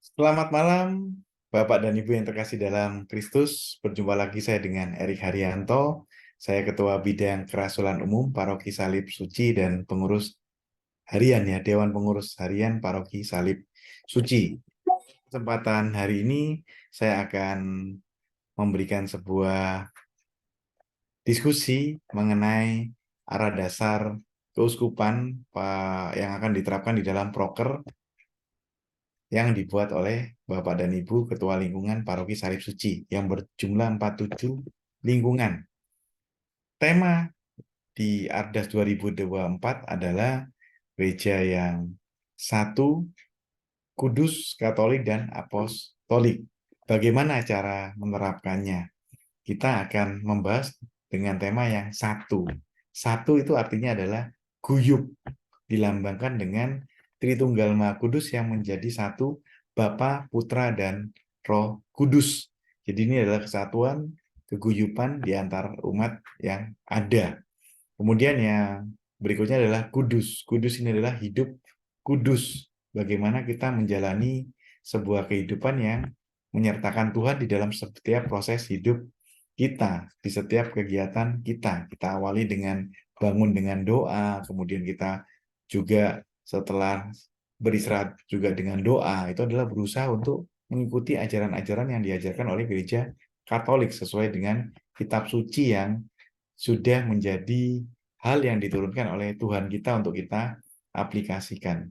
Selamat malam, Bapak dan Ibu yang terkasih dalam Kristus. Berjumpa lagi saya dengan Erik Haryanto. Saya Ketua Bidang Kerasulan Umum Paroki Salib Suci dan pengurus harian ya, Dewan Pengurus Harian Paroki Salib Suci. Kesempatan hari ini saya akan memberikan sebuah diskusi mengenai arah dasar keuskupan yang akan diterapkan di dalam proker yang dibuat oleh Bapak dan Ibu Ketua Lingkungan Paroki Salib Suci yang berjumlah 47 lingkungan. Tema di Ardas 2024 adalah gereja yang satu, kudus, katolik, dan apostolik. Bagaimana cara menerapkannya? Kita akan membahas dengan tema yang satu. Satu itu artinya adalah guyub, dilambangkan dengan Tritunggal Maha Kudus yang menjadi satu, Bapa, Putra, dan Roh Kudus. Jadi ini adalah kesatuan, keguyuban di antara umat yang ada. Kemudian yang berikutnya adalah kudus. Kudus ini adalah hidup kudus. Bagaimana kita menjalani sebuah kehidupan yang menyertakan Tuhan di dalam setiap proses hidup kita, di setiap kegiatan kita. Kita awali dengan bangun dengan doa, kemudian kita juga setelah beristirahat juga dengan doa. Itu adalah berusaha untuk mengikuti ajaran-ajaran yang diajarkan oleh gereja Katolik sesuai dengan kitab suci yang sudah menjadi hal yang diturunkan oleh Tuhan kita untuk kita aplikasikan.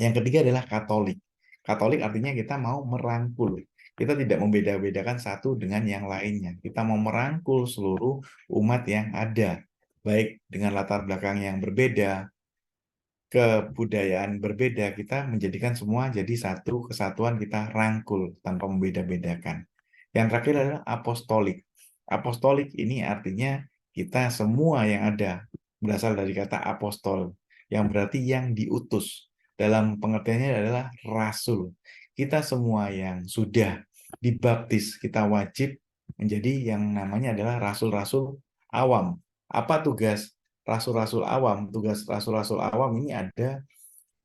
Yang ketiga adalah Katolik. Katolik artinya kita mau merangkul. Kita tidak membeda-bedakan satu dengan yang lainnya. Kita mau merangkul seluruh umat yang ada, baik dengan latar belakang yang berbeda, kebudayaan berbeda, kita menjadikan semua jadi satu kesatuan, kita rangkul tanpa membeda-bedakan. Yang terakhir adalah apostolik. Apostolik ini artinya kita semua yang ada berasal dari kata apostol, yang berarti yang diutus. Dalam pengertiannya adalah rasul. Kita semua yang sudah dibaptis, kita wajib menjadi yang namanya adalah rasul-rasul awam. Apa tugas rasul-rasul awam? Tugas rasul-rasul awam ini ada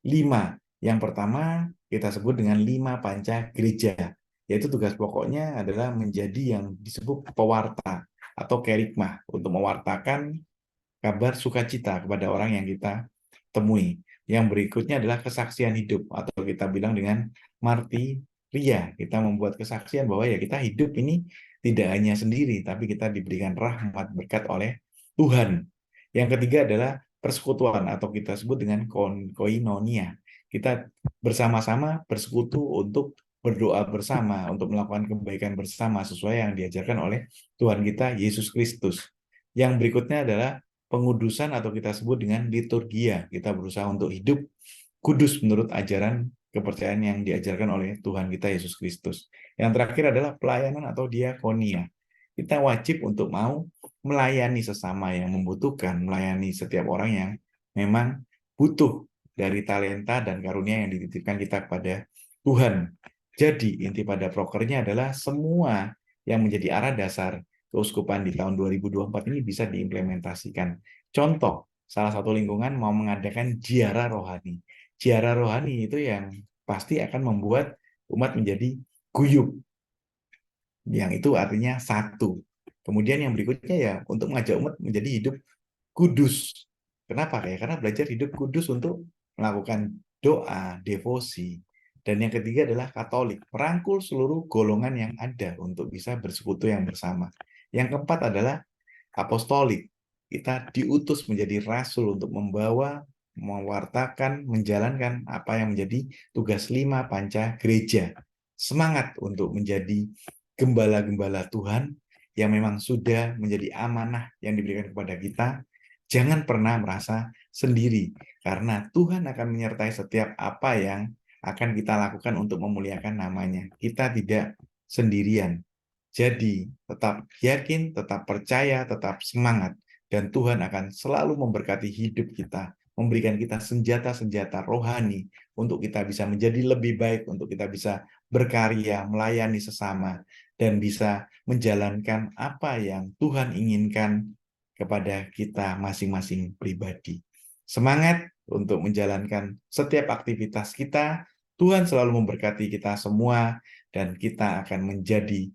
5. Yang pertama kita sebut dengan 5 panca gereja, yaitu tugas pokoknya adalah menjadi yang disebut pewarta atau kerikmah untuk mewartakan kabar sukacita kepada orang yang kita temui. Yang berikutnya adalah kesaksian hidup atau kita bilang dengan martiria. Kita membuat kesaksian bahwa ya kita hidup ini tidak hanya sendiri, tapi kita diberikan rahmat berkat oleh Tuhan. Yang ketiga adalah persekutuan atau kita sebut dengan koinonia. Kita bersama-sama bersekutu untuk berdoa bersama, untuk melakukan kebaikan bersama sesuai yang diajarkan oleh Tuhan kita Yesus Kristus. Yang berikutnya adalah pengudusan atau kita sebut dengan liturgia. Kita berusaha untuk hidup kudus menurut ajaran kepercayaan yang diajarkan oleh Tuhan kita Yesus Kristus. Yang terakhir adalah pelayanan atau diakonia. Kita wajib untuk mau melayani sesama yang membutuhkan, melayani setiap orang yang memang butuh dari talenta dan karunia yang dititipkan kita kepada Tuhan. Jadi inti pada prokernya adalah semua yang menjadi arah dasar keuskupan di tahun 2024 ini bisa diimplementasikan. Contoh, salah satu lingkungan mau mengadakan ziarah rohani. Ziarah rohani itu yang pasti akan membuat umat menjadi guyub. Yang itu artinya satu. Kemudian yang berikutnya ya untuk mengajak umat menjadi hidup kudus. Kenapa? Ya, karena belajar hidup kudus untuk melakukan doa, devosi. Dan yang ketiga adalah Katolik, merangkul seluruh golongan yang ada untuk bisa bersekutu yang bersama. Yang keempat adalah apostolik. Kita diutus menjadi rasul untuk membawa, mewartakan, menjalankan apa yang menjadi tugas 5 panca gereja. Semangat untuk menjadi gembala-gembala Tuhan yang memang sudah menjadi amanah yang diberikan kepada kita. Jangan pernah merasa sendiri, karena Tuhan akan menyertai setiap apa yang akan kita lakukan untuk memuliakan namanya. Kita tidak sendirian. Jadi, tetap yakin, tetap percaya, tetap semangat. Dan Tuhan akan selalu memberkati hidup kita, memberikan kita senjata-senjata rohani untuk kita bisa menjadi lebih baik, untuk kita bisa berkarya, melayani sesama, dan bisa menjalankan apa yang Tuhan inginkan kepada kita masing-masing pribadi. Semangat untuk menjalankan setiap aktivitas kita Tuhan selalu memberkati kita semua dan kita akan menjadi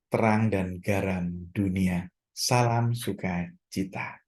terang dan garam dunia. Salam sukacita.